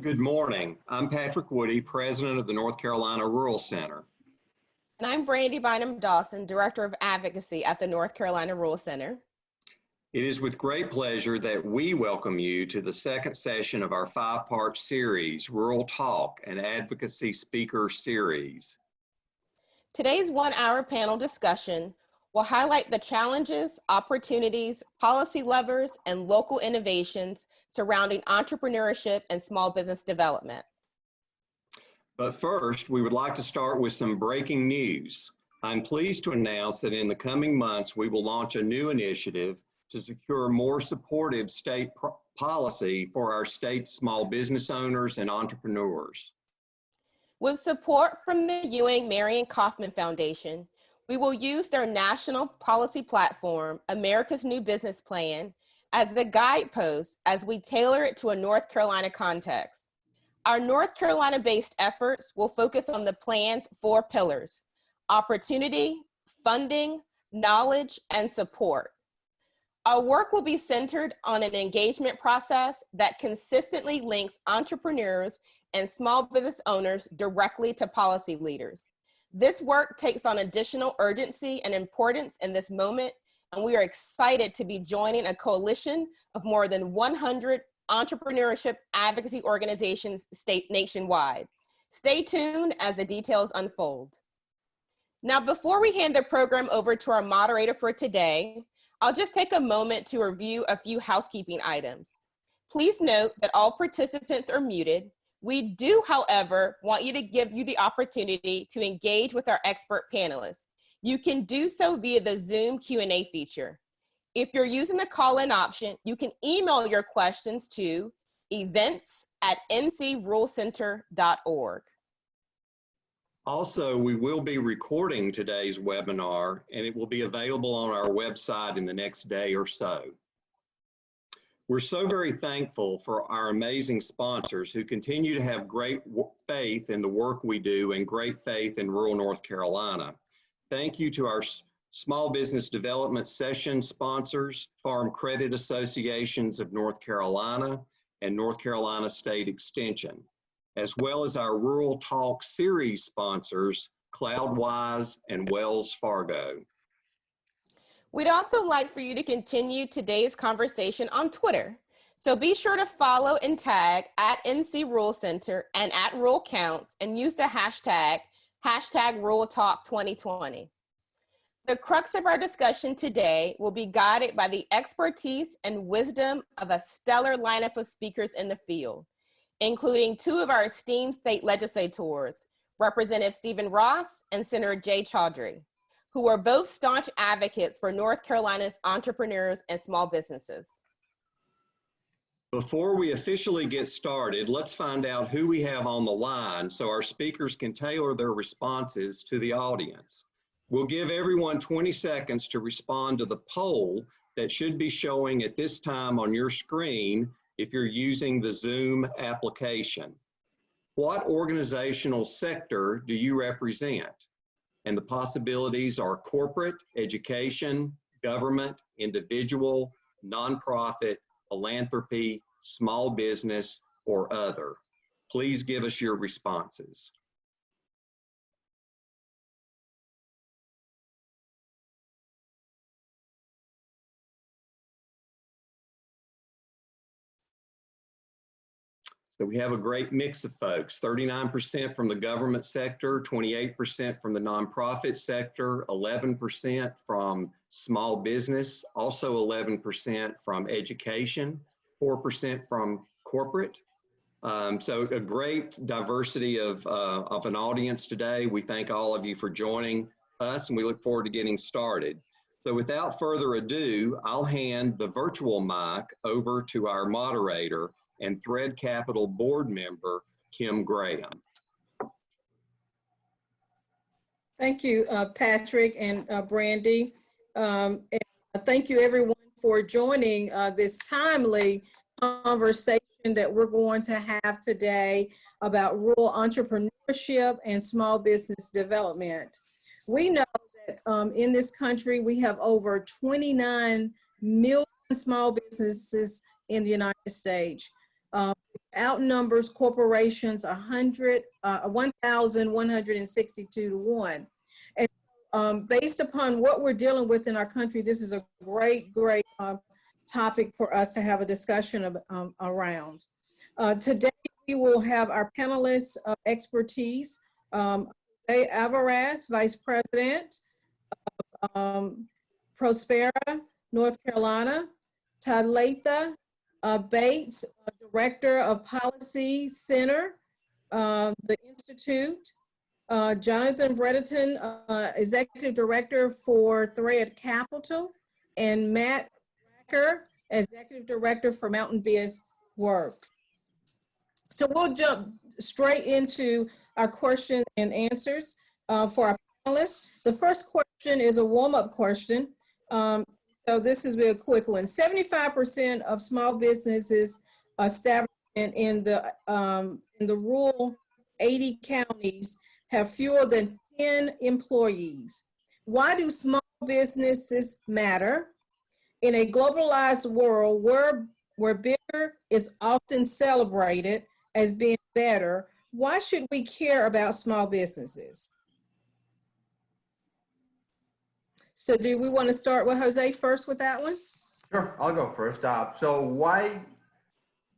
Good morning. I'm Patrick Woody, President of the North Carolina Rural Center. And I'm Brandy Bynum Dawson, Director of Advocacy at the North Carolina Rural Center. It is with great pleasure that we welcome you to the second session of our five-part series, Rural Talk, an Advocacy Speaker Series. Today's one-hour panel discussion will highlight the challenges, opportunities, policy levers, and local innovations surrounding entrepreneurship and small business development. But first, we would like to start with some breaking news. I'm pleased to announce that in the coming months, we will launch a new initiative to secure more supportive state policy for our state's small business owners and entrepreneurs. With support from the Ewing Marion Kauffman Foundation, we will use their national policy platform, America's New Business Plan, as the guidepost as we tailor it to a North Carolina context. Our North Carolina-based efforts will focus on the plan's 4 pillars: opportunity, funding, knowledge, and support. Our work will be centered on an engagement process that consistently links entrepreneurs and small business owners directly to policy leaders. This work takes on additional urgency and importance in this moment, and we are excited to be joining a coalition of more than 100 entrepreneurship advocacy organizations nationwide. Stay tuned as the details unfold. Now, before we hand the program over to our moderator for today, I'll just take a moment to review a few housekeeping items. Please note that all participants are muted. We do, however, want you to give you the opportunity to engage with our expert panelists. You can do so via the Zoom Q&A feature. If you're using the call-in option, you can email your questions to events@ncruralcenter.org. Also, we will be recording today's webinar, and it will be available on our website in the next day or so. We're so very thankful for our amazing sponsors who continue to have great faith in the work we do and great faith in rural North Carolina. Thank you to our Small Business Development Session sponsors, Farm Credit Associations of North Carolina and North Carolina State Extension, as well as our Rural Talk series sponsors, CloudWyze and Wells Fargo. We'd also like for you to continue today's conversation on Twitter. So be sure to follow and tag @NCRuralCenter and @RuralCounts and use the hashtag #RuralTalk2020. The crux of our discussion today will be guided by the expertise and wisdom of a stellar lineup of speakers in the field, including 2 of our esteemed state legislators, Representative Stephen Ross and Senator Jay Chaudhry, who are both staunch advocates for North Carolina's entrepreneurs and small businesses. Before we officially get started, let's find out who we have on the line so our speakers can tailor their responses to the audience. We'll give everyone 20 seconds to respond to the poll that should be showing at this time on your screen if you're using the Zoom application. What organizational sector do you represent? And the possibilities are corporate, education, government, individual, nonprofit, philanthropy, small business, or other. Please give us your responses. So we have a great mix of folks, 39% from the government sector, 28% from the nonprofit sector, 11% from small business, also 11% from education, 4% from corporate. So a great diversity of an audience today. We thank all of you for joining us, and we look forward to getting started. So without further ado, I'll hand the virtual mic over to our moderator and Thread Capital board member, Kim Graham. Thank you, Patrick and Brandy. And thank you everyone for joining this timely conversation that we're going to have today about rural entrepreneurship and small business development. We know that in this country, we have over 29 million small businesses in the United States. outnumbers corporations 1,162 to 1. And based upon what we're dealing with in our country, this is a great topic for us to have a discussion around. Today, we will have our panelists of expertise. Jose Alvarez, Vice President, Prospera, North Carolina. Talitha Bates, Director of Policy Center, the Institute. Jonathan Bredeton, Executive Director for Thread Capital, and Matt Racker, Executive Director for Mountain Biz Works. So we'll jump straight into our questions and answers for our panelists. The first question is a warm-up question. So this is a quick one. 75% of small businesses established in the rural 80 counties have fewer than 10 employees. Why do small businesses matter? In a globalized world where bigger is often celebrated as being better, why should we care about small businesses? So do we want to start with Jose first with that one? Sure, I'll go first. So why?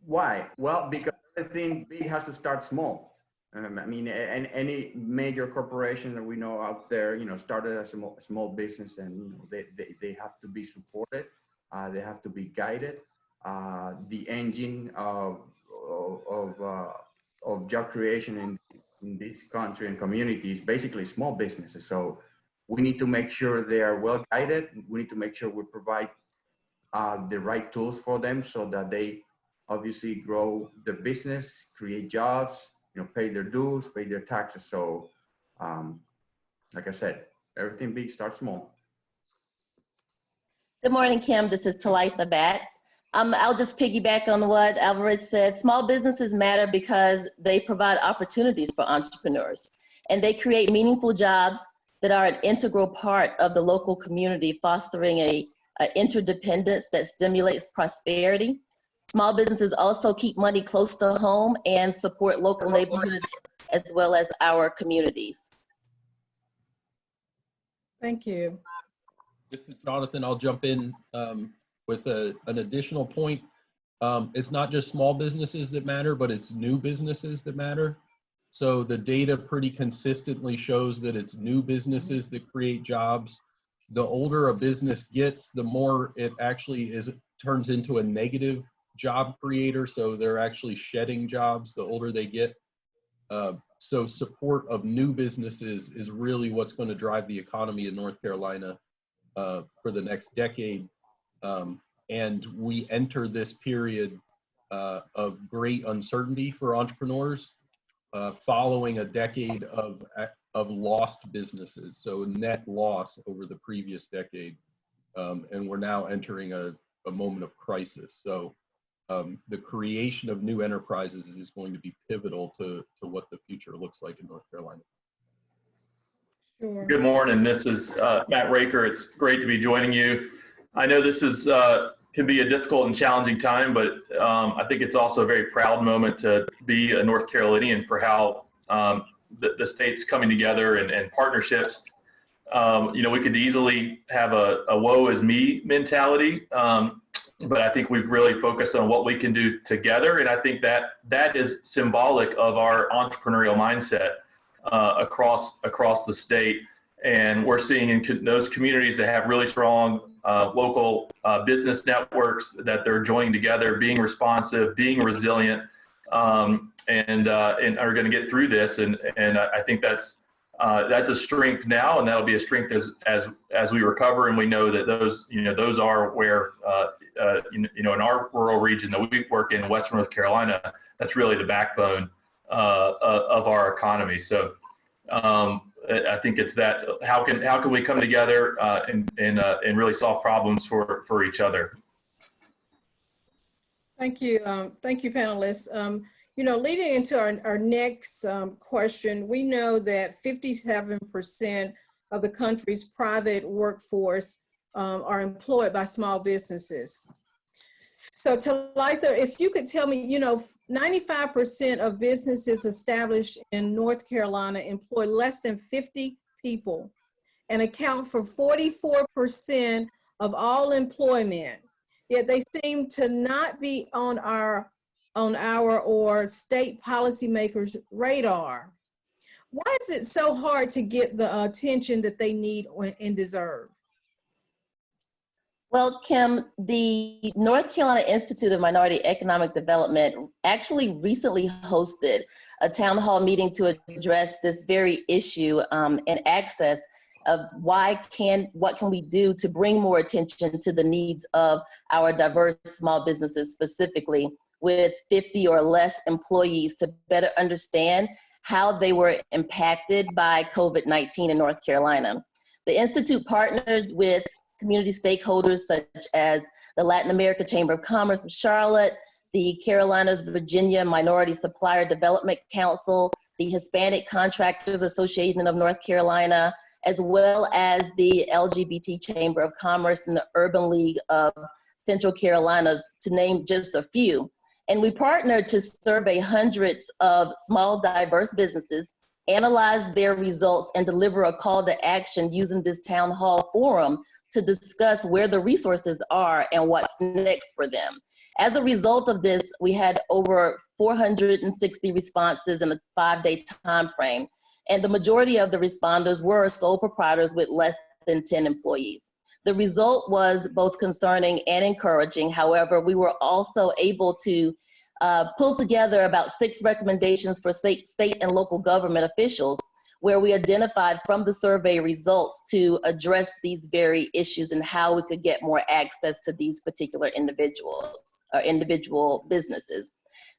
Well, because everything big has to start small. I mean, any major corporation that we know out there, started as a small business, and they have to be supported. They have to be guided. The engine of job creation in this country and communities, basically small businesses. So we need to make sure they are well guided. We need to make sure we provide the right tools for them so that they obviously grow their business, create jobs, pay their dues, pay their taxes. So, like I said, everything big starts small. Good morning, Kim. This is Talitha Bates. I'll just piggyback on what Alvarez said. Small businesses matter because they provide opportunities for entrepreneurs, and they create meaningful jobs that are an integral part of the local community, fostering a interdependence that stimulates prosperity. Small businesses also keep money close to home and support local neighborhoods as well as our communities. Thank you. This is Jonathan. I'll jump in with an additional point. It's not just small businesses that matter, but it's new businesses that matter. So the data pretty consistently shows that it's new businesses that create jobs. The older a business gets, the more it actually turns into a negative job creator. So they're actually shedding jobs the older they get. So support of new businesses is really what's going to drive the economy in North Carolina for the next decade. And we enter this period of great uncertainty for entrepreneurs following a decade of lost businesses, so net loss over the previous decade. And we're now entering a moment of crisis. So the creation of new enterprises is going to be pivotal to what the future looks like in North Carolina. Sure. Good morning. This is Matt Raker. It's great to be joining you. I know this is can be a difficult and challenging time, but I think it's also a very proud moment to be a North Carolinian for how the state's coming together and partnerships. We could easily have a woe is me mentality, but I think we've really focused on what we can do together. And I think that is symbolic of our entrepreneurial mindset across the state. And we're seeing in those communities that have really strong local business networks that they're joining together, being responsive, being resilient, and are going to get through this. And I think that's a strength now, and that'll be a strength as we recover. And we know that those are where in our rural region that we work in Western North Carolina, that's really the backbone of our economy. So I think it's that how can we come together and really solve problems for each other. Thank you, panelists. Leading into our next question, we know that 57% of the country's private workforce are employed by small businesses. So Talitha, if you could tell me, 95% of businesses established in North Carolina employ less than 50 people and account for 44% of all employment. Yet they seem to not be on our or state policymakers' radar. Why is it so hard to get the attention that they need and deserve? Well, Kim, the North Carolina Institute of Minority Economic Development actually recently hosted a town hall meeting to address this very issue and access of what can we do to bring more attention to the needs of our diverse small businesses, specifically with 50 or less employees, to better understand how they were impacted by COVID-19 in North Carolina. The Institute partnered with community stakeholders such as the Latin America Chamber of Commerce of Charlotte, the Carolinas Virginia Minority Supplier Development Council, the Hispanic Contractors Association of North Carolina, as well as the LGBT Chamber of Commerce and the Urban League of Central Carolinas, to name just a few. And we partnered to survey hundreds of small, diverse businesses, analyze their results, and deliver a call to action using this town hall forum to discuss where the resources are and what's next for them. As a result of this, we had over 460 responses in a 5-day time frame, and the majority of the responders were sole proprietors with less than 10 employees. The result was both concerning and encouraging. However, we were also able to pull together about 6 recommendations for state and local government officials, where we identified from the survey results to address these very issues and how we could get more access to these particular individuals or individual businesses.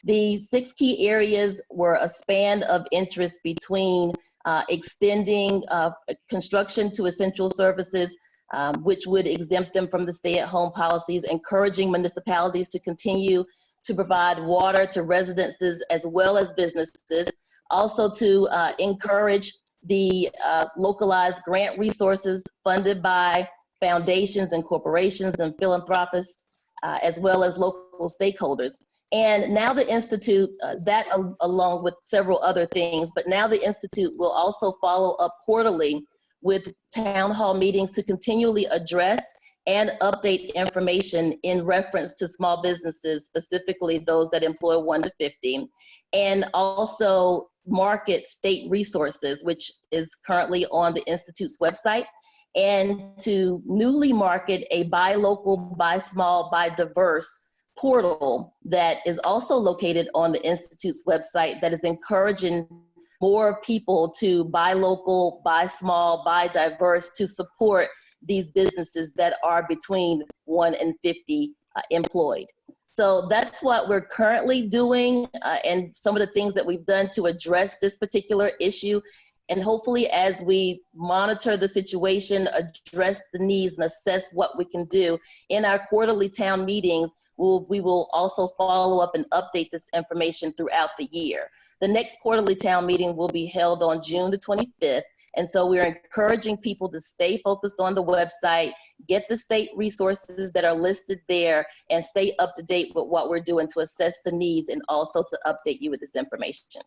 The 6 key areas were a span of interest between extending construction to essential services, which would exempt them from the stay-at-home policies, encouraging municipalities to continue to provide water to residences as well as businesses, also to encourage the localized grant resources funded by foundations and corporations and philanthropists, as well as local stakeholders. And now the Institute, that along with several other things, but now the Institute will also follow up quarterly with town hall meetings to continually address and update information in reference to small businesses, specifically those that employ 1 to 50, and also market state resources, which is currently on the Institute's website, and to newly market a buy local, buy small, buy diverse portal that is also located on the Institute's website that is encouraging more people to buy local, buy small, buy diverse to support these businesses that are between 1 and 50 employed. So that's what we're currently doing and some of the things that we've done to address this particular issue. And hopefully as we monitor the situation, address the needs, and assess what we can do in our quarterly town meetings, we will also follow up and update this information throughout the year. The next quarterly town meeting will be held on June the 25th. And so we're encouraging people to stay focused on the website, get the state resources that are listed there, and stay up to date with what we're doing to assess the needs and also to update you with this information.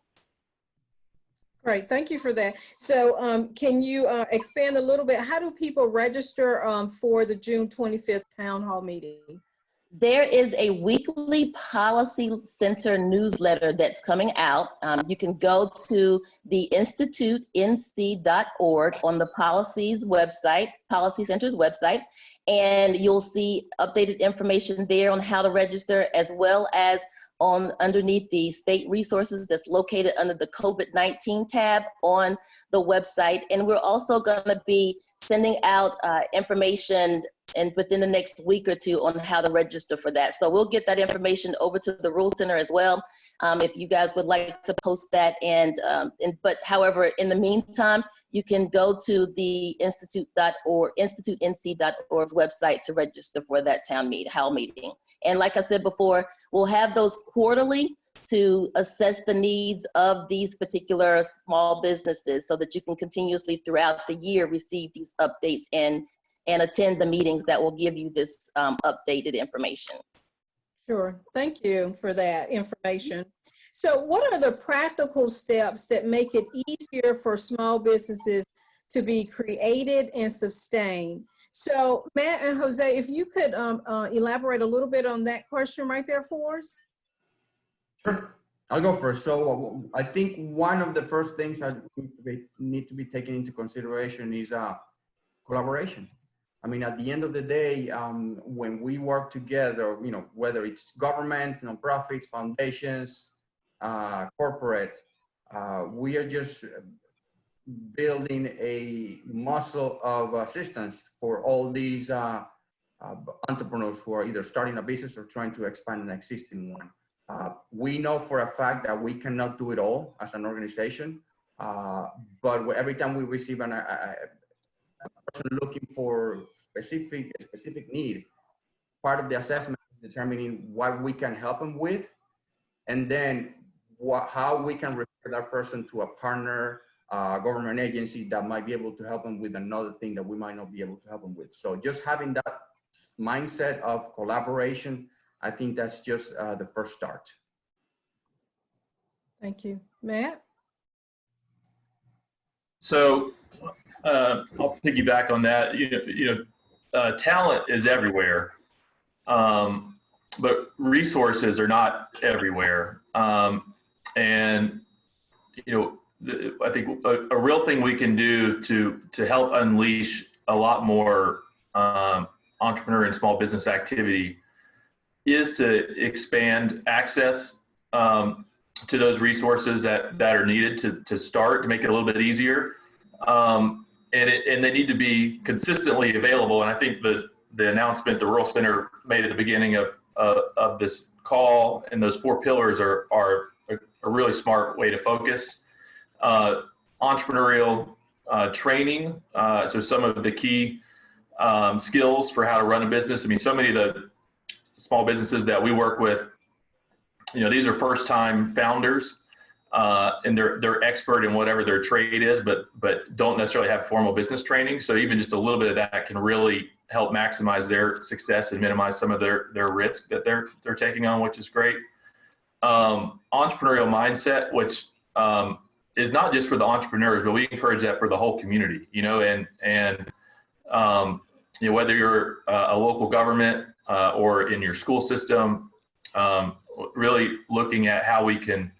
Great, thank you for that. So can you expand a little bit? How do people register for the June 25th town hall meeting? There is a weekly policy center newsletter that's coming out. You can go to the institutenc.org on the policies website, Policy Center's website, and you'll see updated information there on how to register, as well as on underneath the state resources that's located under the COVID-19 tab on the website. And we're also going to be sending out information and within the next week or two on how to register for that. So we'll get that information over to the Rule Center as well, if you guys would like to post that. But however, in the meantime, you can go to the institutenc.org's website to register for that hall meeting. And like I said before, we'll have those quarterly to assess the needs of these particular small businesses so that you can continuously throughout the year receive these updates and attend the meetings that will give you this updated information. Sure. Thank you for that information. So what are the practical steps that make it easier for small businesses to be created and sustained? So Matt and Jose, if you could elaborate a little bit on that question right there for us. Sure, I'll go first. So I think one of the first things that need to be taken into consideration is collaboration. I mean, at the end of the day, when we work together, you know, whether it's government, nonprofits, foundations, corporate, we are just building a muscle of assistance for all these entrepreneurs who are either starting a business or trying to expand an existing one. We know for a fact that we cannot do it all as an organization, but every time we receive a person looking for a specific need, part of the assessment is determining what we can help them with, and then how we can refer that person to a partner, government agency that might be able to help them with another thing that we might not be able to help them with. So just having that mindset of collaboration, I think that's just the first start. Thank you. Matt? So I'll piggyback on that. Talent is everywhere, but resources are not everywhere. And I think a real thing we can do to help unleash a lot more entrepreneur and small business activity is to expand access to those resources that are needed to start, to make it a little bit easier. And they need to be consistently available. And I think the announcement the Rural Center made at the beginning of this call and those 4 pillars are a really smart way to focus. Entrepreneurial training, so some of the key skills for how to run a business. I mean, so many of the small businesses that we work with, these are first-time founders, and they're expert in whatever their trade is, but don't necessarily have formal business training. So even just a little bit of that can really help maximize their success and minimize some of their risk that they're taking on, which is great. Entrepreneurial mindset, which is not just for the entrepreneurs, but we encourage that for the whole community. Whether you're a local government or in your school system, really looking at how we can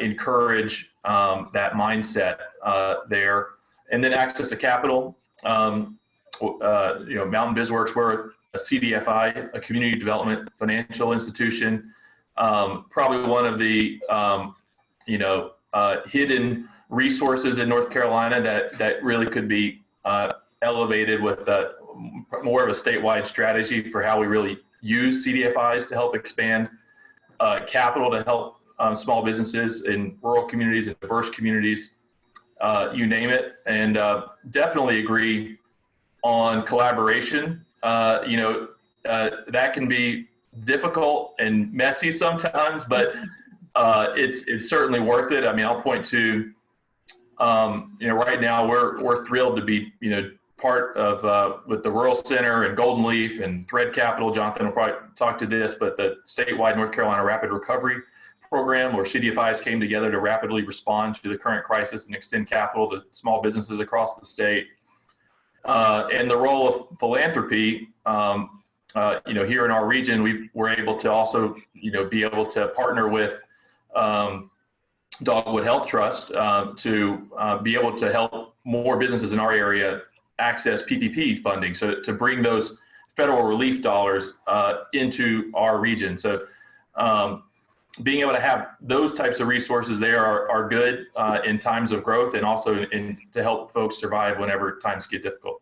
encourage that mindset there. And then access to capital. Mountain BizWorks, we're a CDFI, a community development financial institution. Probably one of the hidden resources in North Carolina that really could be elevated with more of a statewide strategy for how we really use CDFIs to help expand capital to help small businesses in rural communities and diverse communities, you name it. And definitely agree on collaboration. That can be difficult and messy sometimes, but it's certainly worth it. I mean, I'll point to, right now we're thrilled to be, part of with the Rural Center and Golden Leaf and Thread Capital. Jonathan will probably talk to this, but the statewide North Carolina Rapid Recovery Program, where CDFIs came together to rapidly respond to the current crisis and extend capital to small businesses across the state. And the role of philanthropy, here in our region, we're able to also, be able to partner with Dogwood Health Trust to be able to help more businesses in our area access PPP funding, so to bring those federal relief dollars into our region. So being able to have those types of resources there are good in times of growth, and also to help folks survive whenever times get difficult.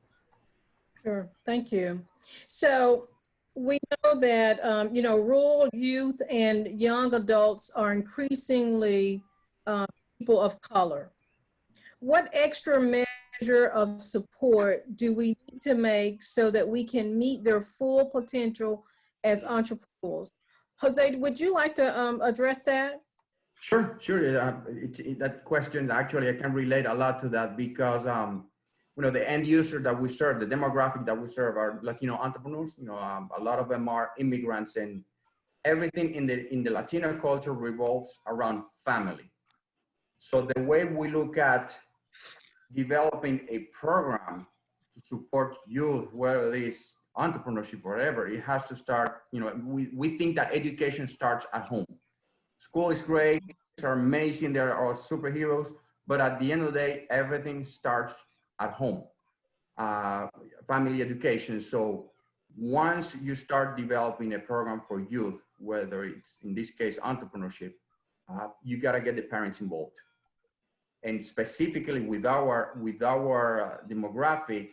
Sure, thank you. So we know that, rural youth and young adults are increasingly people of color. What extra measure of support do we need to make so that we can meet their full potential as entrepreneurs? Jose, would you like to address that? Sure. That question, actually, I can relate a lot to that because, the end user that we serve, the demographic that we serve are Latino entrepreneurs. A lot of them are immigrants, and everything in the Latino culture revolves around family. So the way we look at developing a program to support youth, whether it is entrepreneurship or whatever, it has to start, you know, we think that education starts at home. School is great, kids are amazing, they're all superheroes, but at the end of the day, everything starts at home. Family education. So once you start developing a program for youth, whether it's in this case entrepreneurship, you gotta get the parents involved. And specifically with our demographic,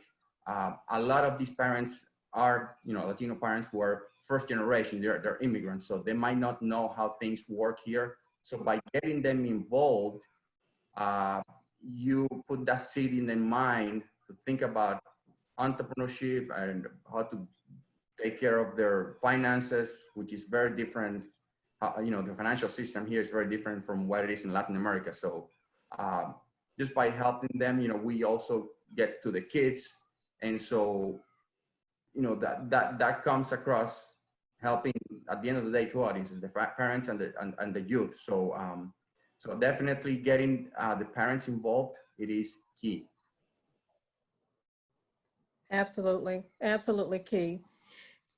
a lot of these parents are, you know, Latino parents who are first generation, they're immigrants, so they might not know how things work here. So by getting them involved, you put that seed in their mind to think about entrepreneurship and how to take care of their finances, which is very different. You know, the financial system here is very different from what it is in Latin America. So just by helping them, you know, we also get to the kids. And so, you know, that comes across helping at the end of the day two audiences, the parents and the youth. So, so definitely getting the parents involved, it is key. Absolutely, absolutely key.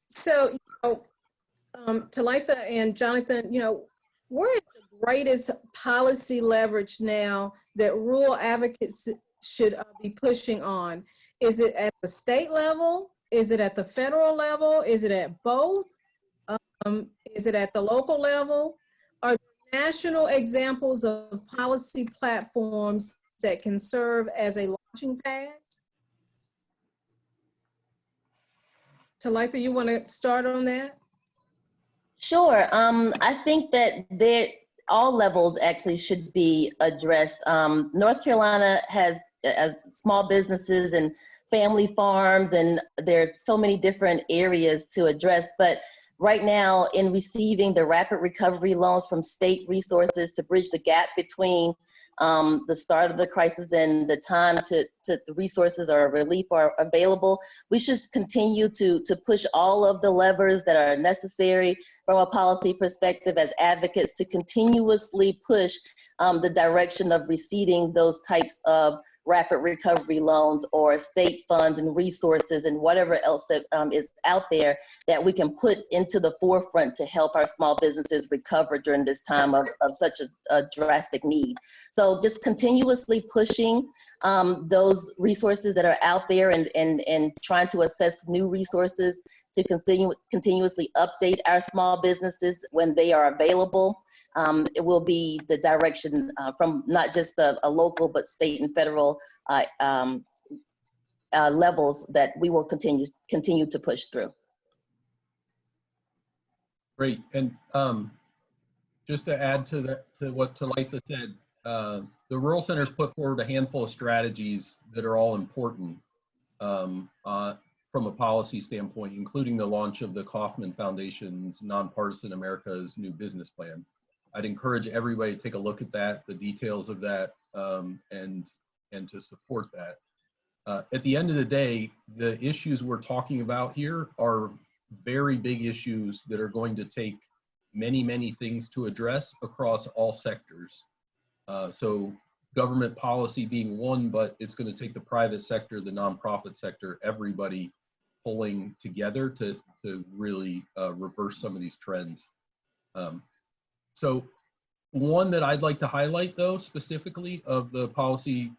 So, you know, Talitha and Jonathan, you know, where is the greatest policy leverage now that rural advocates should be pushing on? Is it at the state level? Is it at the federal level? Is it at both? Is it at the local level? Are there national examples of policy platforms that can serve as a launching pad? Talitha, you want to start on that? Sure. I think that all levels actually should be addressed. North Carolina has as small businesses and family farms, and there's so many different areas to address. But right now, in receiving the rapid recovery loans from state resources to bridge the gap between the start of the crisis and the time to the resources or relief are available, we should continue to push all of the levers that are necessary from a policy perspective as advocates to continuously push the direction of receiving those types of rapid recovery loans or state funds and resources and whatever else that is out there that we can put into the forefront to help our small businesses recover during this time of such a drastic need. So just continuously pushing those resources that are out there and trying to assess new resources to continuously update our small businesses when they are available. It will be the direction from not just a local, but state and federal levels that we will continue to push through. Great, and just to add to that, to what Talitha said, the Rural Centers put forward a handful of strategies that are all important from a policy standpoint, including the launch of the Kauffman Foundation's Nonpartisan America's New Business Plan. I'd encourage everybody to take a look at that, the details of that, and to support that. At the end of the day, the issues we're talking about here are very big issues that are going to take many, many things to address across all sectors. So government policy being one, but it's going to take the private sector, the nonprofit sector, everybody pulling together to really reverse some of these trends. So one that I'd like to highlight, though, specifically of the policy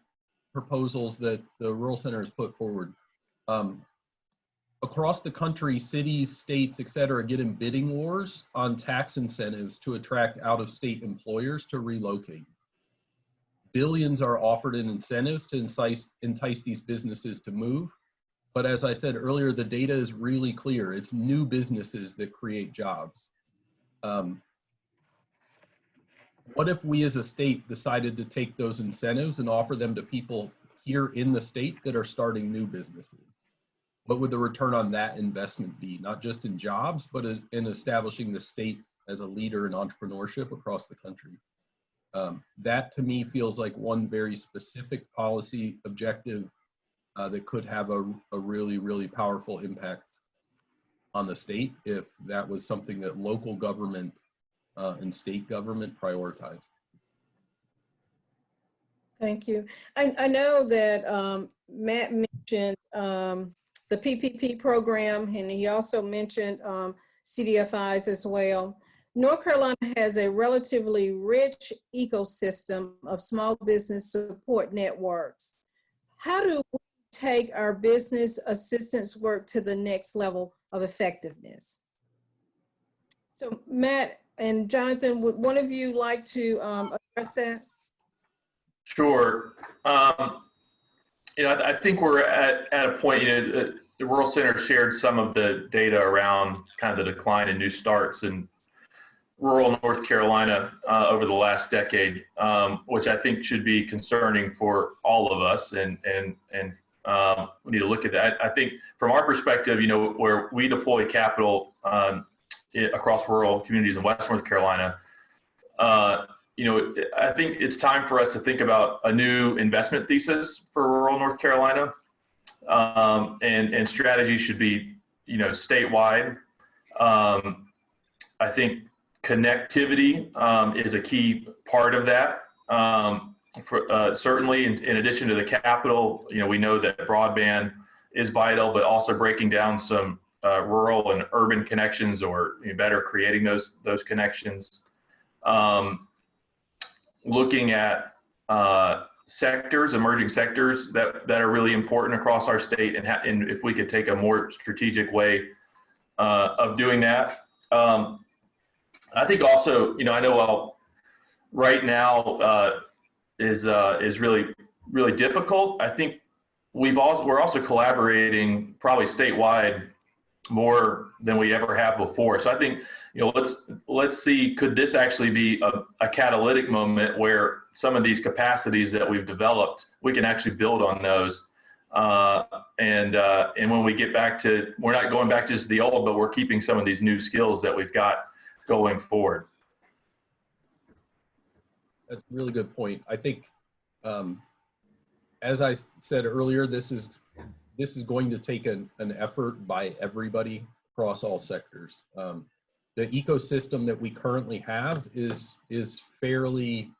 proposals that the Rural Center has put forward. Across the country, cities, states, et cetera, get in bidding wars on tax incentives to attract out-of-state employers to relocate. Billions are offered in incentives to entice these businesses to move. But as I said earlier, the data is really clear. It's new businesses that create jobs. What if we as a state decided to take those incentives and offer them to people here in the state that are starting new businesses? What would the return on that investment be? Not just in jobs, but in establishing the state as a leader in entrepreneurship across the country. That to me feels like one very specific policy objective that could have a really, really powerful impact. on the state if that was something that local government and state government prioritized. Thank you. I know that Matt mentioned the PPP program, and he also mentioned CDFIs as well. North Carolina has a relatively rich ecosystem of small business support networks. How do we take our business assistance work to the next level of effectiveness? So Matt and Jonathan, would one of you like to address that? Sure. I think we're at a point, the Rural Center shared some of the data around kind of the decline in new starts in rural North Carolina over the last decade, which I think should be concerning for all of us, and we need to look at that. I think from our perspective, where we deploy capital across rural communities in West North Carolina, I think it's time for us to think about a new investment thesis for rural North Carolina, and strategy should be, statewide. I think connectivity is a key part of that. Certainly, in addition to the capital, we know that broadband is vital, but also breaking down some rural and urban connections, or better creating those connections. Looking at emerging sectors that are really important across our state, and if we could take a more strategic way of doing that. I think also, I know right now is really difficult. I think we're also collaborating probably statewide more than we ever have before. So I think, let's see, could this actually be a catalytic moment where some of these capacities that we've developed, we can actually build on those. And when we get back to, we're not going back to just the old, but we're keeping some of these new skills that we've got going forward. That's a really good point. I think, as I said earlier, this is going to take an effort by everybody across all sectors. The ecosystem that we currently have is fairly,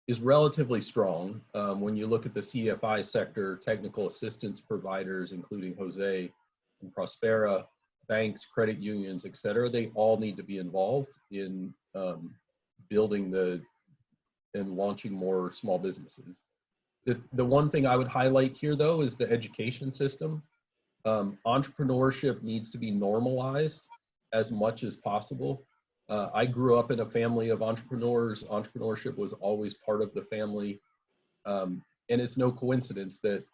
is relatively strong. When you look at the CFI sector, technical assistance providers, including Jose and Prospera, banks, credit unions, et cetera, they all need to be involved in building and launching more small businesses. The one thing I would highlight here, though, is the education system. Entrepreneurship needs to be normalized as much as possible. I grew up in a family of entrepreneurs. Entrepreneurship was always part of the family. And it's no coincidence that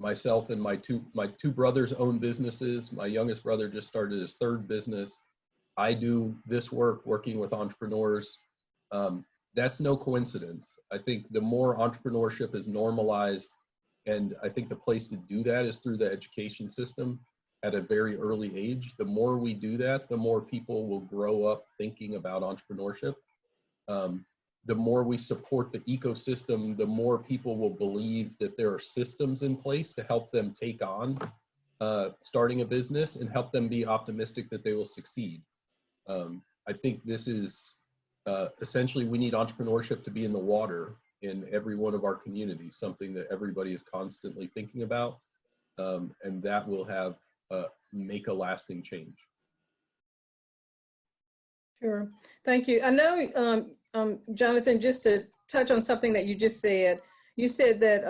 myself and my two brothers own businesses. My youngest brother just started his third business. I do this work working with entrepreneurs. That's no coincidence. I think the more entrepreneurship is normalized, and I think the place to do that is through the education system at a very early age. The more we do that, the more people will grow up thinking about entrepreneurship. The more we support the ecosystem, the more people will believe that there are systems in place to help them take on starting a business and help them be optimistic that they will succeed. I think this is essentially, we need entrepreneurship to be in the water in every one of our communities, something that everybody is constantly thinking about, and that will make a lasting change. Sure, thank you. I know, Jonathan, just to touch on something that you just said, you said that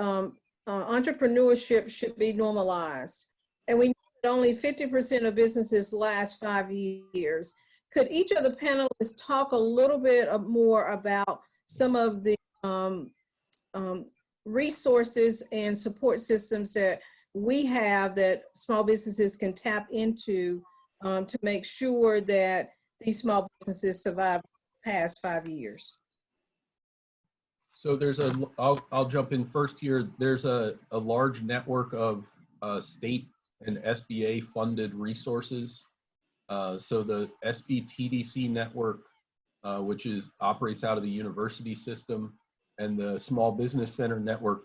entrepreneurship should be normalized, and we know that only 50% of businesses last 5 years. Could each of the panelists talk a little bit more about some of the resources and support systems that we have that small businesses can tap into to make sure that these small businesses survive past 5 years? So there's I'll jump in first here. There's a large network of state and SBA funded resources. So the SBTDC network, which operates out of the university system, and the Small Business Center network,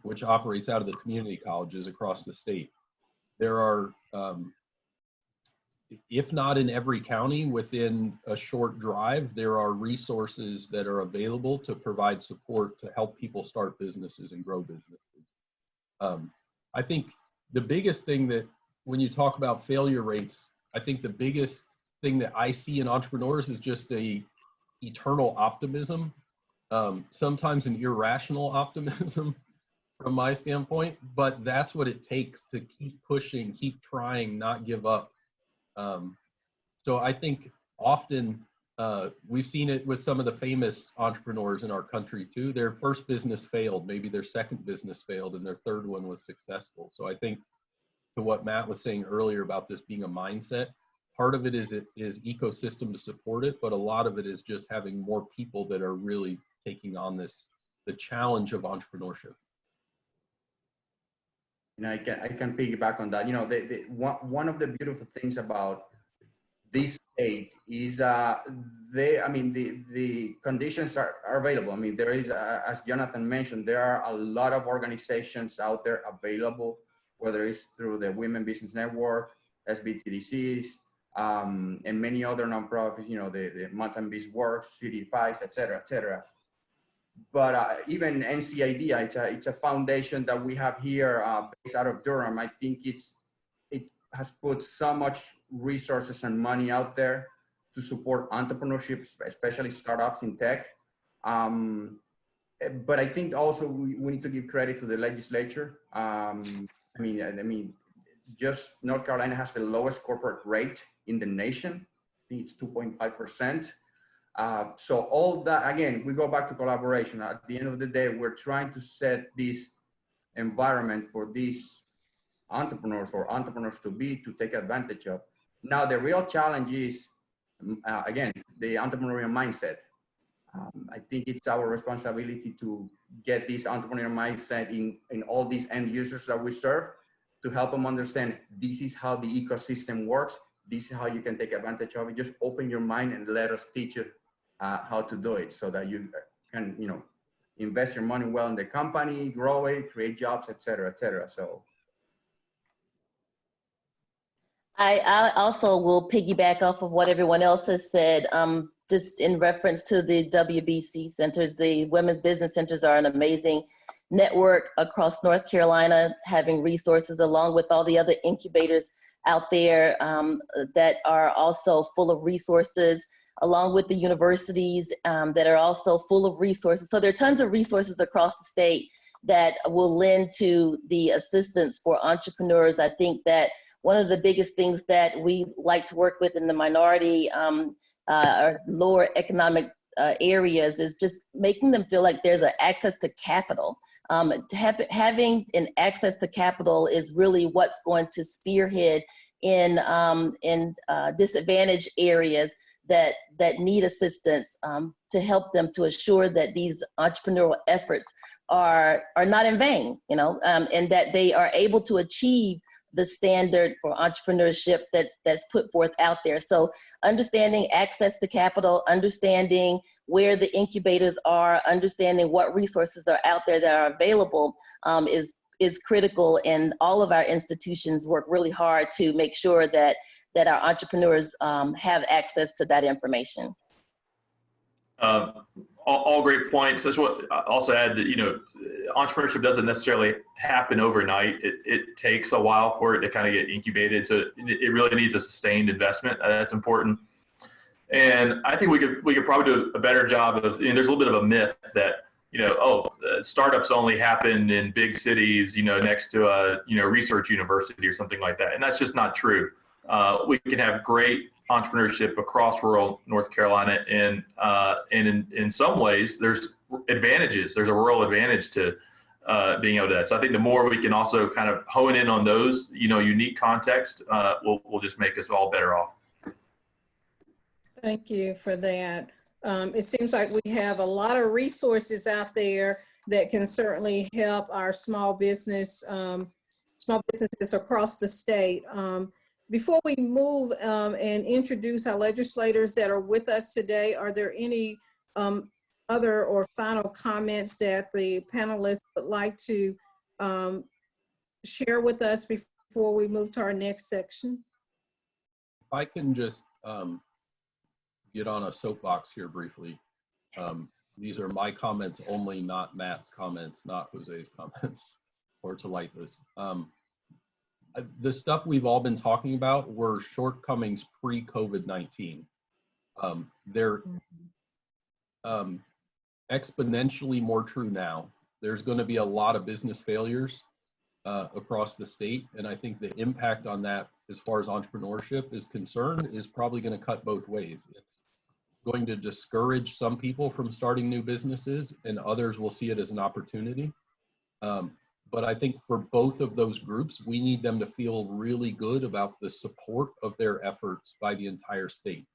which operates out of the community colleges across the state. There are if not in every county, within a short drive, there are resources that are available to provide support to help people start businesses and grow businesses. I think the biggest thing that, when you talk about failure rates, I think the biggest thing that I see in entrepreneurs is just a eternal optimism, sometimes an irrational optimism from my standpoint, but that's what it takes to keep pushing, keep trying, not give up. So I think often we've seen it with some of the famous entrepreneurs in our country too. Their first business failed, maybe their second business failed, and their third one was successful. So I think, to what Matt was saying earlier about this being a mindset, part of it is ecosystem to support it, but a lot of it is just having more people that are really taking on the challenge of entrepreneurship. And I can piggyback on that. You know, one of the beautiful things about this state is the conditions are available. I mean, there is, as Jonathan mentioned, there are a lot of organizations out there available, whether it's through the Women Business Network, SBTDCs, and many other nonprofits, you know, the Mountain Beast Works, City5, et cetera, et cetera. But even NCID, it's a foundation that we have here based out of Durham. I think it has put so much resources and money out there to support entrepreneurship, especially startups in tech. But I think also we need to give credit to the legislature. I mean, just North Carolina has the lowest corporate rate in the nation. I think it's 2.5%. So all that, again, we go back to collaboration. At the end of the day, we're trying to set this environment for these entrepreneurs or entrepreneurs to take advantage of. Now, the real challenge is, again, the entrepreneurial mindset. I think it's our responsibility to get this entrepreneurial mindset in all these end users that we serve, to help them understand this is how the ecosystem works. This is how you can take advantage of it. Just open your mind and let us teach you how to do it, so that you can, you know, invest your money well in the company, grow it, create jobs, et cetera, et cetera. So. I also will piggyback off of what everyone else has said. Just in reference to the WBC centers, the Women's Business Centers are an amazing network across North Carolina, having resources along with all the other incubators out there that are also full of resources, along with the universities that are also full of resources. So there are tons of resources across the state that will lend to the assistance for entrepreneurs. I think that one of the biggest things that we like to work with in the minority or lower economic areas is just making them feel like there's an access to capital. Having an access to capital is really what's going to spearhead in disadvantaged areas that need assistance to help them, to assure that these entrepreneurial efforts are not in vain, you know, and that they are able to achieve the standard for entrepreneurship that's put forth out there. So understanding access to capital, understanding where the incubators are, understanding what resources are out there that are available is critical. And all of our institutions work really hard to make sure that our entrepreneurs have access to that information. All great points. I just want to also add that, you know, entrepreneurship doesn't necessarily happen overnight. It takes a while for it to kind of get incubated. So it really needs a sustained investment. That's important. And I think we could probably do a better job of, you know, there's a little bit of a myth that, you know, startups only happen in big cities, you know, next to a, you know, research university or something like that. And that's just not true. We can have great entrepreneurship across rural North Carolina, and in some ways there's advantages. There's a rural advantage to being able to do that. So I think the more we can also kind of hone in on those, you know, unique context, will just make us all better off. Thank you for that. It seems like we have a lot of resources out there that can certainly help our small businesses across the state. Before we move and introduce our legislators that are with us today, are there any other or final comments that the panelists would like to share with us before before we move to our next section? If I can just get on a soapbox here briefly. These are my comments only, not Matt's comments, not Jose's comments, or Talitha's. The stuff we've all been talking about were shortcomings pre-COVID-19. They're exponentially more true now. There's going to be a lot of business failures across the state, and I think the impact on that, as far as entrepreneurship is concerned, is probably going to cut both ways. It's going to discourage some people from starting new businesses, and others will see it as an opportunity. But I think for both of those groups, we need them to feel really good about the support of their efforts by the entire state.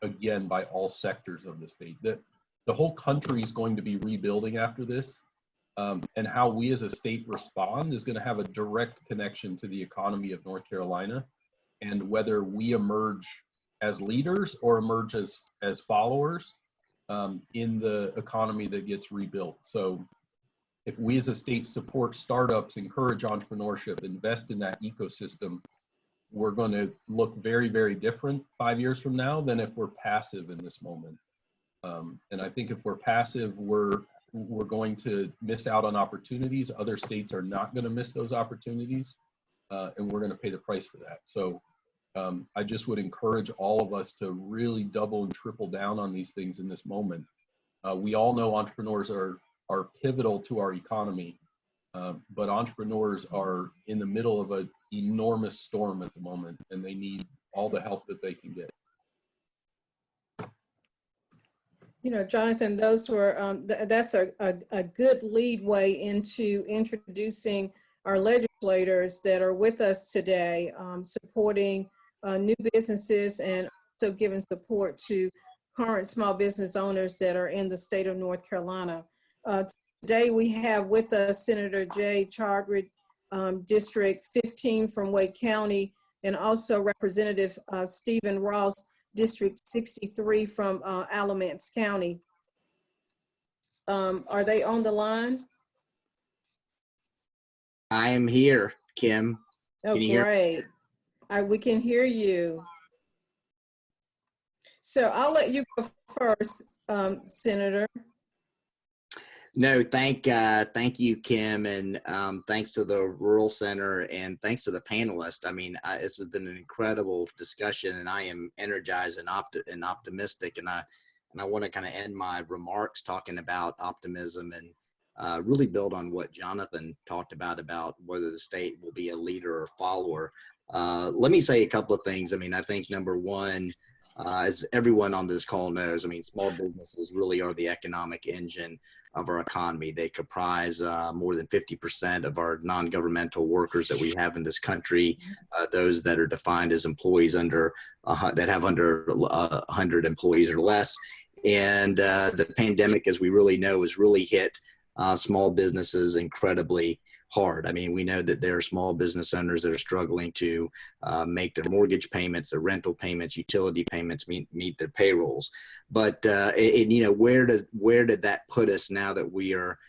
Again, by all sectors of the state. The whole country is going to be rebuilding after this. And how we as a state respond is going to have a direct connection to the economy of North Carolina, and whether we emerge as leaders or emerge as followers in the economy that gets rebuilt. So if we as a state support startups, encourage entrepreneurship, invest in that ecosystem, we're going to look very, very different 5 years from now than if we're passive in this moment. And I think if we're passive, we're going to miss out on opportunities. Other states are not going to miss those opportunities, and we're going to pay the price for that. So I just would encourage all of us to really double and triple down on these things in this moment. We all know entrepreneurs are pivotal to our economy, but entrepreneurs are in the middle of an enormous storm at the moment, and they need all the help that they can get. You know, Jonathan, those were that's a good leadway into introducing our legislators that are with us today, supporting new businesses and also giving support to current small business owners that are in the state of North Carolina. Today we have with us Senator Jay Chaudhry, District 15 from Wake County, and also Representative Stephen Ross, District 63 from Alamance County. Are they on the line? I am here, Kim. Oh, great. We can hear you. So I'll let you go first, Senator. No, thank you, Kim, and thanks to the Rural Center, and thanks to the panelists. I mean, this has been an incredible discussion, and I am energized and optimistic, and I want to kind of end my remarks talking about optimism and really build on what Jonathan talked about whether the state will be a leader or follower. Let me say a couple of things. I mean, I think number one, as everyone on this call knows, I mean, small businesses really are the economic engine of our economy. They comprise more than 50% of our non-governmental workers that we have in this country, those that are defined as employees under that have under 100 employees or less. And the pandemic, as we really know, has really hit small businesses incredibly hard. I mean, we know that there are small business owners that are struggling to make their mortgage payments, their rental payments, utility payments, meet their payrolls. But you know, where did that put us now that we are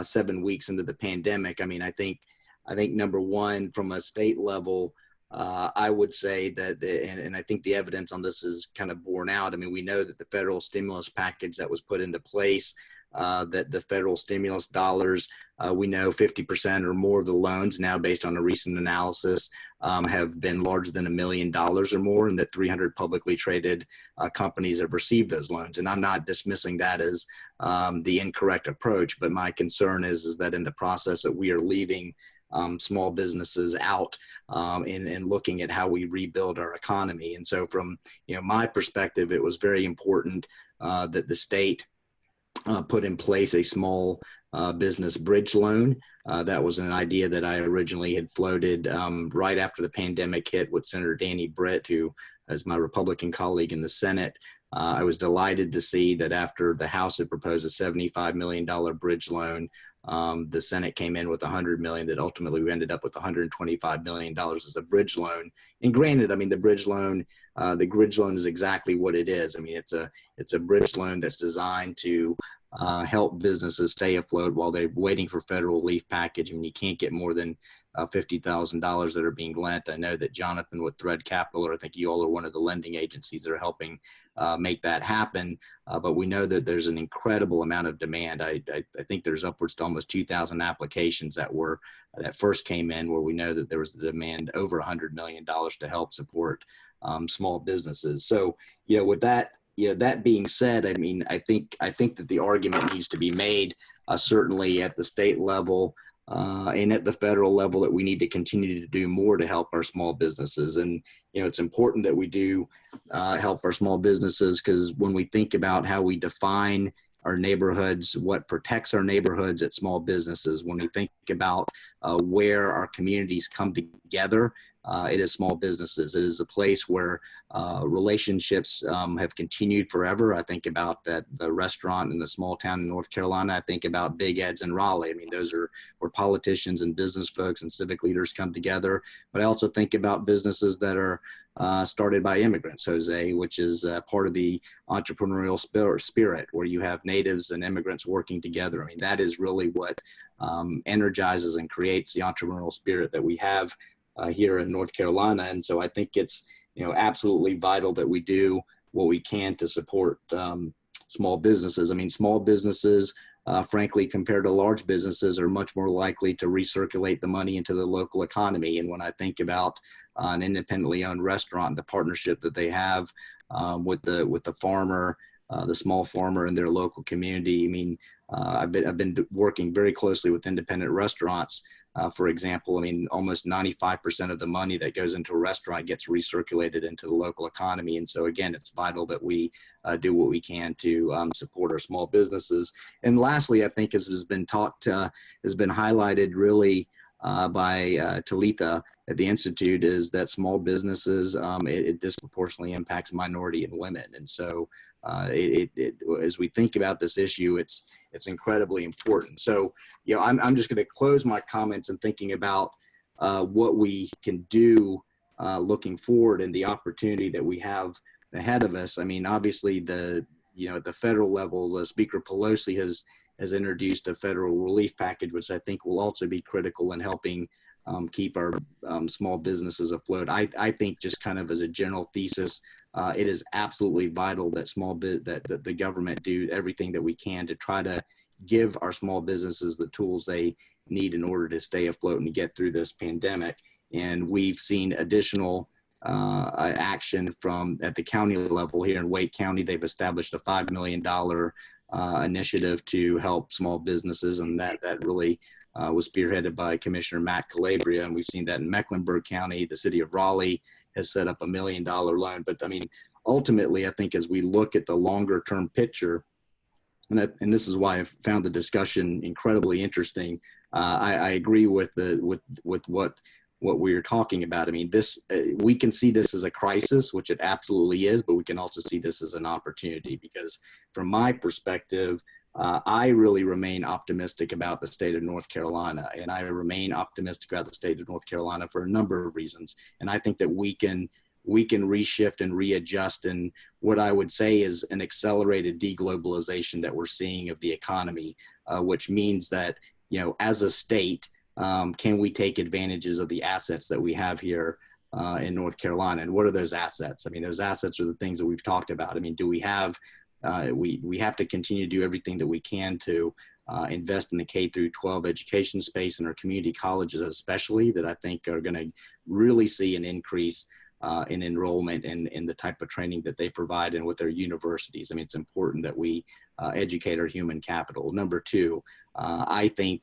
7 weeks into the pandemic? I mean, I think number one, from a state level, I would say that, and I think the evidence on this is kind of borne out. I mean, we know that the federal stimulus package that was put into place, that the federal stimulus dollars, we know 50% or more of the loans now, based on a recent analysis, have been larger than $1 million or more, and that 300 publicly traded companies have received those loans. And I'm not dismissing that as the incorrect approach, but my concern is that in the process that we are leaving small businesses out in looking at how we rebuild our economy. And so from my perspective, it was very important that the state put in place a small business bridge loan. That was an idea that I originally had floated right after the pandemic hit with Senator Danny Britt, who is my Republican colleague in the Senate. I was delighted to see that after the House had proposed a $75 million bridge loan, the Senate came in with $100 million, that ultimately we ended up with $125 million as a bridge loan. And granted, I mean, the bridge loan is exactly what it is. I mean, it's a bridge loan that's designed to help businesses stay afloat while they're waiting for federal relief package. I mean, you can't get more than $50,000 that are being lent. I know that Jonathan with Thread Capital, or I think you all are one of the lending agencies that are helping make that happen. But we know that there's an incredible amount of demand. I think there's upwards to almost 2,000 applications that first came in, where we know that there was a demand over $100 million to help support small businesses. So, with that, that being said, I mean, I think that the argument needs to be made, certainly at the state level and at the federal level, that we need to continue to do more to help our small businesses. And, it's important that we do help our small businesses, because when we think about how we define our neighborhoods, what protects our neighborhoods at small businesses, when we think about where our communities come together, it is small businesses. It is a place where relationships have continued forever. I think about the restaurant in the small town in North Carolina. I think about Big Ed's in Raleigh. I mean, those are where politicians and business folks and civic leaders come together. But I also think about businesses that are started by immigrants, Jose, which is part of the entrepreneurial spirit, where you have natives and immigrants working together. I mean, that is really what energizes and creates the entrepreneurial spirit that we have here in North Carolina. And so I think it's, absolutely vital that we do what we can to support small businesses. I mean, small businesses, frankly, compared to large businesses, are much more likely to recirculate the money into the local economy. And when I think about an independently owned restaurant, the partnership that they have with the farmer, the small farmer in their local community. I mean, I've been working very closely with independent restaurants. For example, I mean, almost 95% of the money that goes into a restaurant gets recirculated into the local economy. And so again, it's vital that we do what we can to support our small businesses. And lastly, I think, as has been highlighted really by Talitha at the Institute, is that small businesses, it disproportionately impacts minority and women. And so as we think about this issue, it's incredibly important. So, I'm just going to close my comments and thinking about what we can do looking forward and the opportunity that we have ahead of us. I mean, obviously, at the federal level, Speaker Pelosi has introduced a federal relief package, which I think will also be critical in helping keep our small businesses afloat. I think, just kind of as a general thesis, it is absolutely vital that that the government do everything that we can to try to give our small businesses the tools they need in order to stay afloat and get through this pandemic. And we've seen additional action at the county level. Here in Wake County, they've established a $5 million initiative to help small businesses, and that really was spearheaded by Commissioner Matt Calabria. And we've seen that in Mecklenburg County. The city of Raleigh has set up $1 million loan. But I mean, ultimately, I think as we look at the longer term picture, and this is why I found the discussion incredibly interesting. I agree with what we're talking about. I mean, we can see this as a crisis, which it absolutely is, but we can also see this as an opportunity, because from my perspective, I really remain optimistic about the state of North Carolina, and I remain optimistic about the state of North Carolina for a number of reasons. And I think that we can reshift and readjust in what I would say is an accelerated deglobalization that we're seeing of the economy, which means that, as a state, can we take advantages of the assets that we have here in North Carolina? And what are those assets? I mean, those assets are the things that we've talked about. I mean, do we have we have to continue to do everything that we can to invest in the K through 12 education space in our community colleges, especially, that I think are going to really see an increase in enrollment and in the type of training that they provide and with their universities. I mean, it's important that we educate our human capital. Number two, I think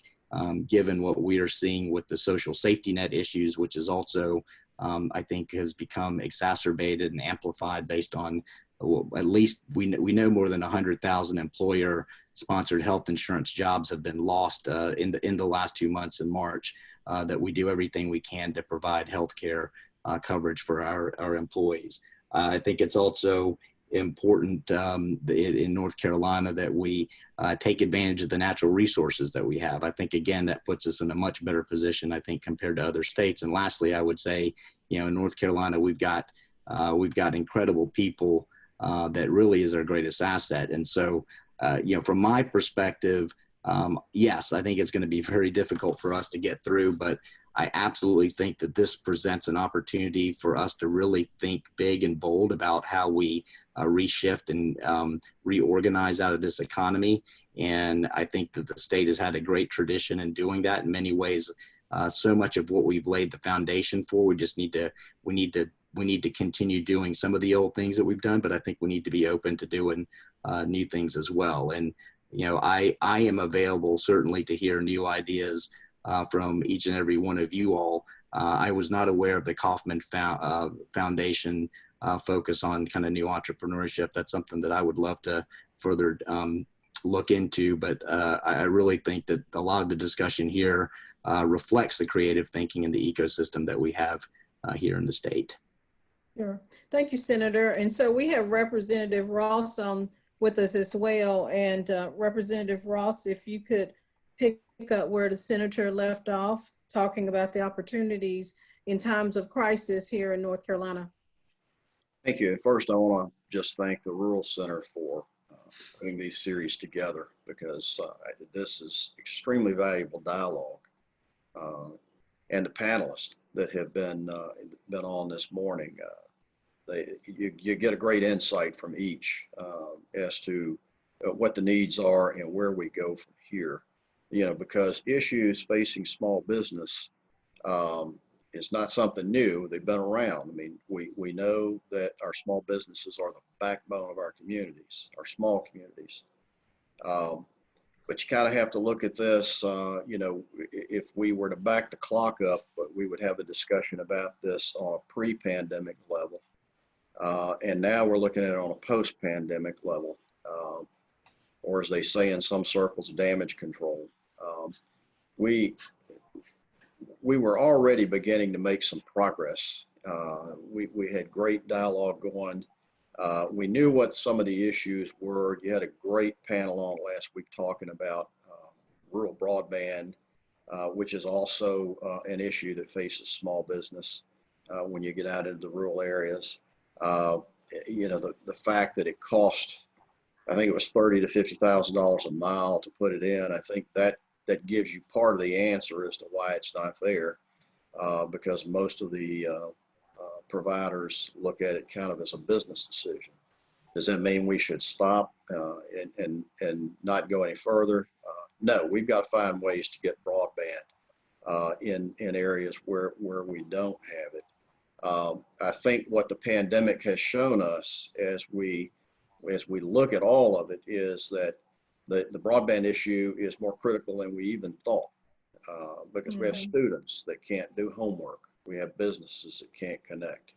given what we are seeing with the social safety net issues, which is also, I think, has become exacerbated and amplified based on, well, at least we know more than 100,000 employer-sponsored health insurance jobs have been lost in the last 2 months in March, that we do everything we can to provide health care coverage for our employees. I think it's also important in North Carolina that we take advantage of the natural resources that we have. I think, again, that puts us in a much better position, I think, compared to other states. And lastly, I would say, in North Carolina, we've got incredible people that really is our greatest asset. And so, from my perspective, yes, I think it's going to be very difficult for us to get through, but I absolutely think that this presents an opportunity for us to really think big and bold about how we reshift and reorganize out of this economy. And I think that the state has had a great tradition in doing that in many ways. So much of what we've laid the foundation for, we need to continue doing some of the old things that we've done, but I think we need to be open to doing new things as well. And, you know, I am available certainly to hear new ideas from each and every one of you all. I was not aware of the Kauffman Foundation focus on kind of new entrepreneurship. That's something that I would love to further look into, but I really think that a lot of the discussion here reflects the creative thinking and the ecosystem that we have here in the state. Sure. Thank you, Senator. And so we have Representative Ross on with us as well. And Representative Ross, if you could pick up where the Senator left off, talking about the opportunities in times of crisis here in North Carolina. Thank you. First, I want to just thank the Rural Center for putting these series together, because this is extremely valuable dialogue. And the panelists that have been on this morning, you get a great insight from each as to what the needs are and where we go from here. You know, because issues facing small business is not something new. They've been around. I mean, we know that our small businesses are the backbone of our communities, our small communities. But you kind of have to look at this, you know, if we were to back the clock up, but we would have a discussion about this on a pre-pandemic level. And now we're looking at it on a post-pandemic level, or as they say in some circles, damage control. We were already beginning to make some progress. We had great dialogue going. We knew what some of the issues were. You had a great panel on last week talking about rural broadband, which is also an issue that faces small business when you get out into the rural areas. You know, the fact that it cost, I think it was $30,000 to $50,000 a mile to put it in. I think that gives you part of the answer as to why it's not there, because most of the providers look at it kind of as a business decision. Does that mean we should stop and not go any further? No, we've got to find ways to get broadband in areas where we don't have it. I think what the pandemic has shown us as we look at all of it is that the broadband issue is more critical than we even thought, because we have students that can't do homework. We have businesses that can't connect.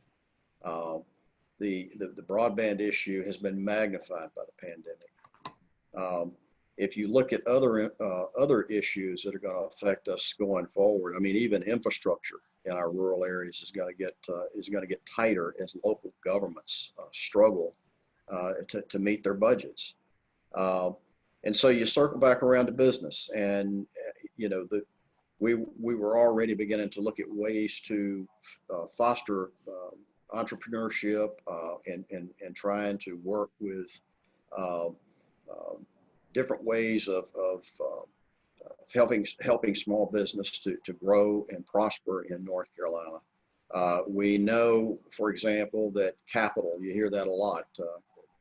The broadband issue has been magnified by the pandemic. If you look at other issues that are going to affect us going forward, I mean, even infrastructure in our rural areas is going to get tighter as local governments struggle to meet their budgets. And so you circle back around to business, and you know, we were already beginning to look at ways to foster entrepreneurship and trying to work with different ways of helping small business to grow and prosper in North Carolina. We know, for example, that capital, you hear that a lot,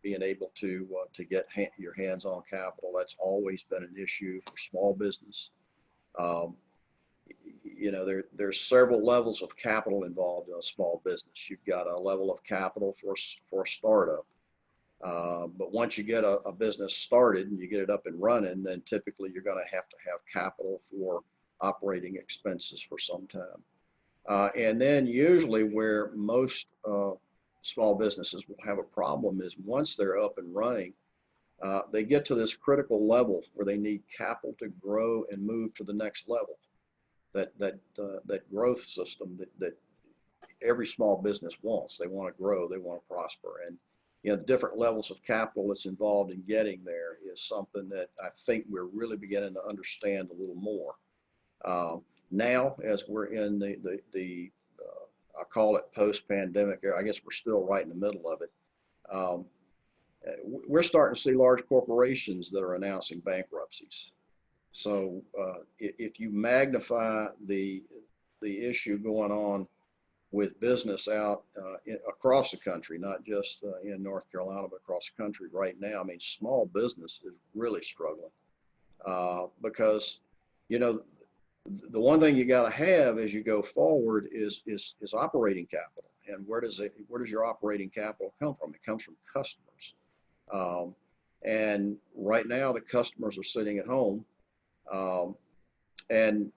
being able to get your hands on capital, that's always been an issue for small business. You know, there's several levels of capital involved in a small business. You've got a level of capital for a startup. But once you get a business started and you get it up and running, then typically you're going to have capital for operating expenses for some time. And then usually where most small businesses will have a problem is once they're up and running, they get to this critical level where they need capital to grow and move to the next level. That growth system that every small business wants. They want to grow, they want to prosper. And you know, the different levels of capital that's involved in getting there is something that I think we're really beginning to understand a little more. Now, as we're in the I call it post-pandemic era, I guess we're still right in the middle of it. We're starting to see large corporations that are announcing bankruptcies. So if you magnify the the issue going on with business out across the country, not just in North Carolina, but across the country right now. I mean, small business is really struggling because, you know, the one thing you got to have as you go forward is operating capital. And where does your operating capital come from? It comes from customers. And right now the customers are sitting at home. And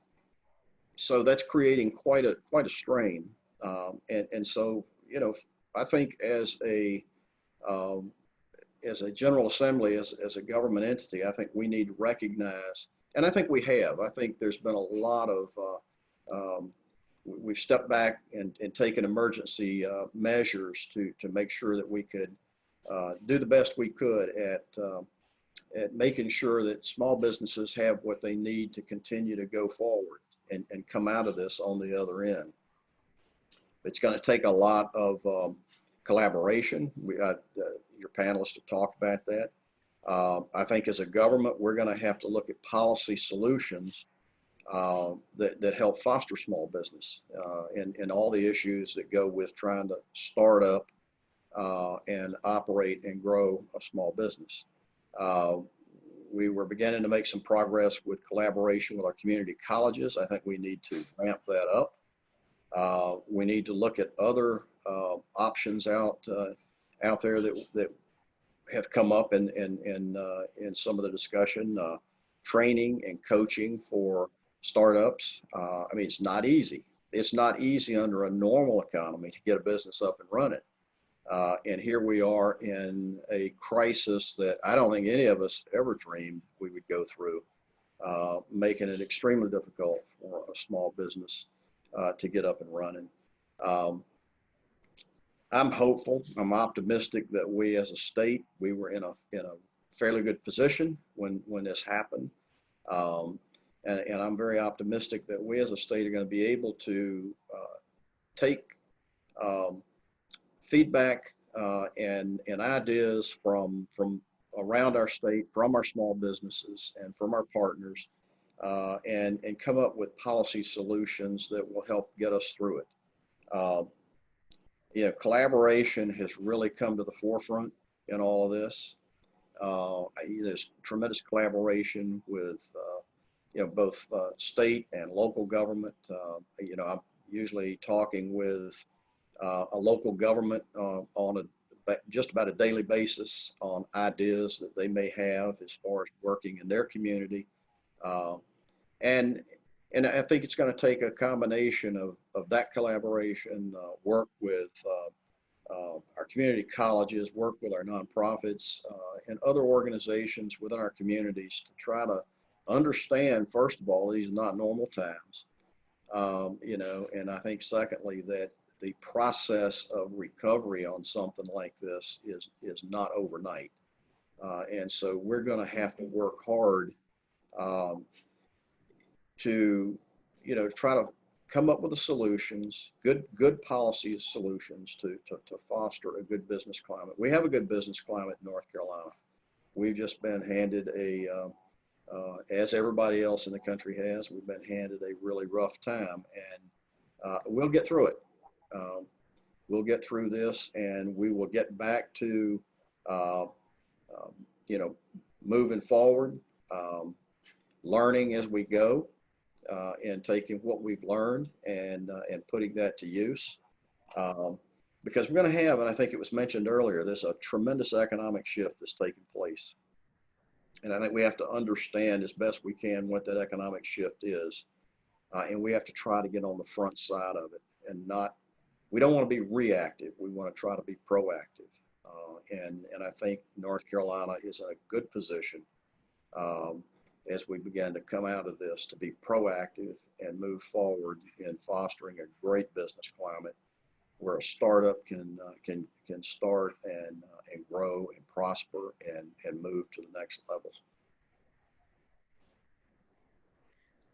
so that's creating quite a strain. And so, you know, I think as a General Assembly, as a government entity, I think we need to recognize, and I think we have, I think there's been a lot of, we've stepped back and taken emergency measures to make sure that we could do the best we could at making sure that small businesses have what they need to continue to go forward and come out of this on the other end. It's going to take a lot of collaboration. Your panelists have talked about that. I think as a government, we're going to have to look at policy solutions that help foster small business and all the issues that go with trying to start up and operate and grow a small business. We were beginning to make some progress with collaboration with our community colleges. I think we need to ramp that up. We need to look at other options out there that have come up in some of the discussion, training and coaching for startups. I mean, it's not easy. It's not easy under a normal economy to get a business up and running. And here we are in a crisis that I don't think any of us ever dreamed we would go through, making it extremely difficult for a small business to get up and running. I'm hopeful, I'm optimistic that we as a state, we were in a fairly good position when this happened. And I'm very optimistic that we as a state are going to be able to take feedback and ideas from around our state, from our small businesses and from our partners, and come up with policy solutions that will help get us through it. You know, collaboration has really come to the forefront in all of this. There's tremendous collaboration with you know, both state and local government. You know, I'm usually talking with a local government on just about a daily basis on ideas that they may have as far as working in their community. And I think it's going to take a combination of that collaboration, work with our community colleges, work with our nonprofits and other organizations within our communities to try to understand, first of all, these are not normal times, you know, and I think secondly, that the process of recovery on something like this is not overnight. And so we're going to have to work hard to, you know, try to come up with the solutions, good policy solutions to foster a good business climate. We have a good business climate in North Carolina. We've just been handed as everybody else in the country has, we've been handed a really rough time, and we'll get through it. We'll get through this, and we will get back to, you know, moving forward, learning as we go, and taking what we've learned and putting that to use. Because we're going to have, and I think it was mentioned earlier, there's a tremendous economic shift that's taking place. And I think we have to understand as best we can what that economic shift is. And we have to try to get on the front side of it and we don't want to be reactive. We want to try to be proactive. And I think North Carolina is in a good position as we begin to come out of this to be proactive and move forward in fostering a great business climate where a startup can start and grow and prosper and move to the next level.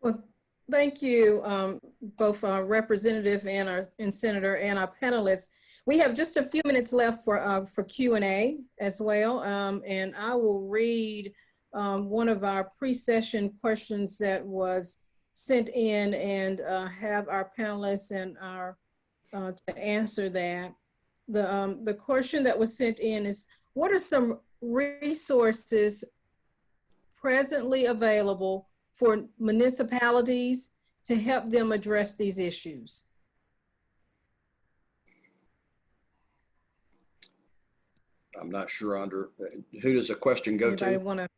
Well, thank you, both our representative and Senator and our panelists. We have just a few minutes left for Q&A as well, and I will read one of our pre-session questions that was sent in and have our panelists and our to answer that. The question that was sent in is, what are some resources presently available for municipalities to help them address these issues? I'm not sure who does the question go Anybody to? want to?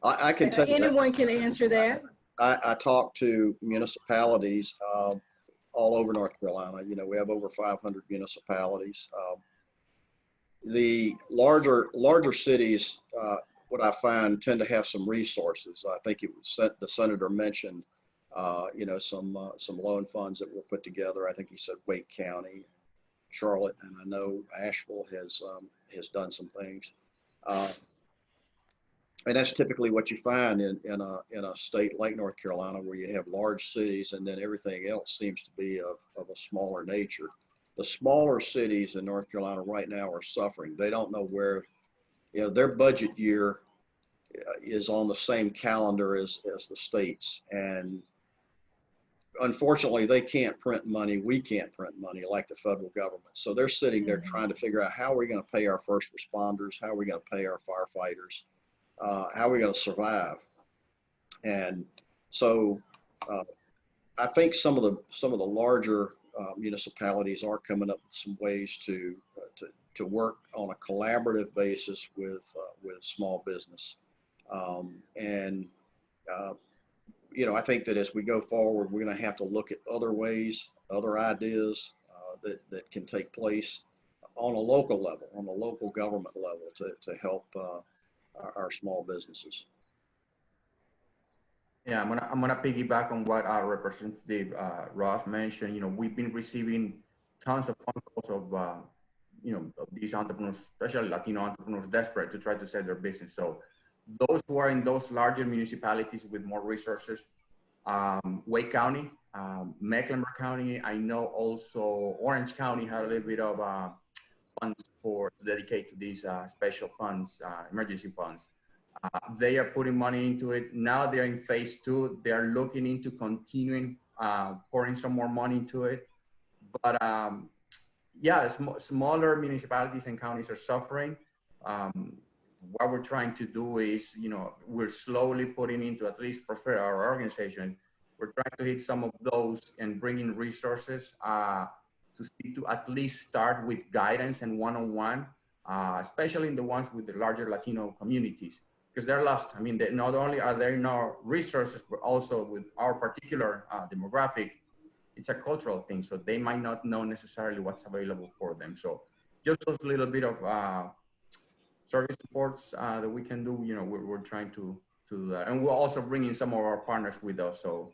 I can tell you anyone can answer that. I talk to municipalities all over North Carolina. You know, we have over 500 municipalities. The larger cities, what I find, tend to have some resources. I think it was the senator mentioned, you know, some loan funds that were put together. I think he said Wake County, Charlotte, and I know Asheville has done some things. And that's typically what you find in a state like North Carolina, where you have large cities and then everything else seems to be of a smaller nature. The smaller cities in North Carolina right now are suffering. They don't know where, you know, their budget year is on the same calendar as the states. And unfortunately, they can't print money. We can't print money like the federal government. So they're sitting there trying to figure out, how are we going to pay our first responders? How are we going to pay our firefighters? How are we going to survive? And so I think some of the larger municipalities are coming up with some ways to work on a collaborative basis with small business. You know, I think that as we go forward, we're going to have to look at other ways, other ideas that can take place on a local level, on a local government level, to help our small businesses. Yeah, I'm gonna piggyback on what our Representative Ross mentioned. You know, we've been receiving tons of phone calls of you know, of these entrepreneurs, especially Latino entrepreneurs, desperate to try to set their business. So those who are in those larger municipalities with more resources, Wake County, Mecklenburg County, I know also Orange County had a little bit of funds to dedicate to these special funds, emergency funds. They are putting money into it. Now they're in phase 2. They're looking into continuing pouring some more money into it. But yeah, smaller municipalities and counties are suffering. What we're trying to do is, you know, we're slowly putting into, at least Prosper, our organization, we're trying to hit some of those and bring in resources to at least start with guidance and one-on-one, especially in the ones with the larger Latino communities, because they're lost. I mean, not only are there no resources, but also with our particular demographic, it's a cultural thing. So they might not know necessarily what's available for them. So just those little bit of service supports that we can do, you know, we're trying to do that. And we're also bringing some of our partners with us. So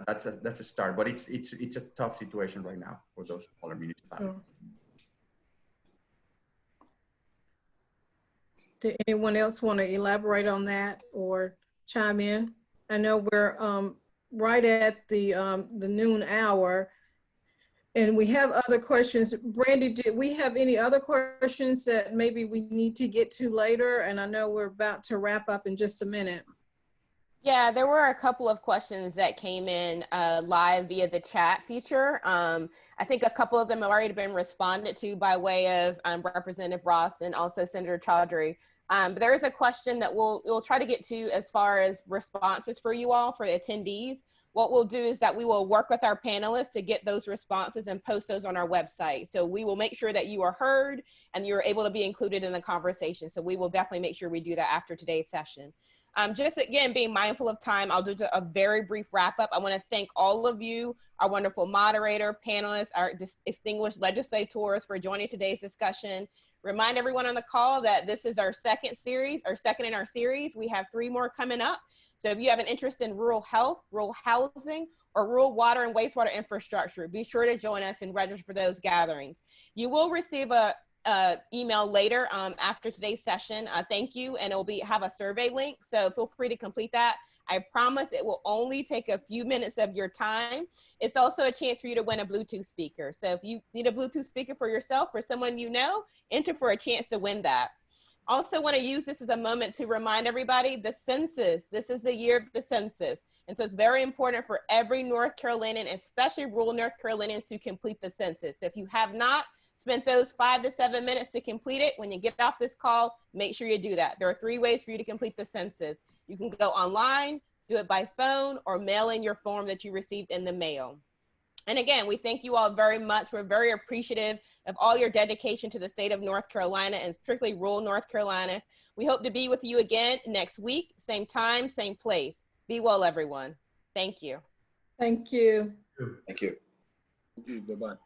that's a start, but it's a tough situation right now for those smaller municipalities. Did anyone else want to elaborate on that or chime in? I know we're right at the noon hour, and we have other questions. Brandy, did we have any other questions that maybe we need to get to later? And I know we're about to wrap up in just a minute. Yeah, there were a couple of questions that came in live via the chat feature. I think a couple of them have already been responded to by way of Representative Ross and also Senator Chaudhry. But there is a question that we'll try to get to as far as responses for you all, for the attendees. What we'll do is that we will work with our panelists to get those responses and post those on our website. So we will make sure that you are heard and you're able to be included in the conversation. So we will definitely make sure we do that after today's session. Just again, being mindful of time, I'll do a very brief wrap up. I want to thank all of you, our wonderful moderator, panelists, our distinguished legislators for joining today's discussion. Remind everyone on the call that this is our second in our series. We have 3 more coming up. So if you have an interest in rural health, rural housing, or rural water and wastewater infrastructure, be sure to join us and register for those gatherings. You will receive a email later after today's session. Thank you, and it will have a survey link, so feel free to complete that. I promise it will only take a few minutes of your time. It's also a chance for you to win a Bluetooth speaker. So if you need a Bluetooth speaker for yourself or someone you know, enter for a chance to win that. Also want to use this as a moment to remind everybody, the census, this is the year of the census. And so it's very important for every North Carolinian, especially rural North Carolinians, to complete the census. So if you have not spent those 5 to 7 minutes to complete it, when you get off this call, make sure you do that. There are 3 ways for you to complete the census. You can go online, do it by phone, or mail in your form that you received in the mail. And again, we thank you all very much. We're very appreciative of all your dedication to the state of North Carolina, and particularly rural North Carolina. We hope to be with you again next week, same time, same place. Be well, everyone. Thank you. Thank you. Thank you. Bye-bye.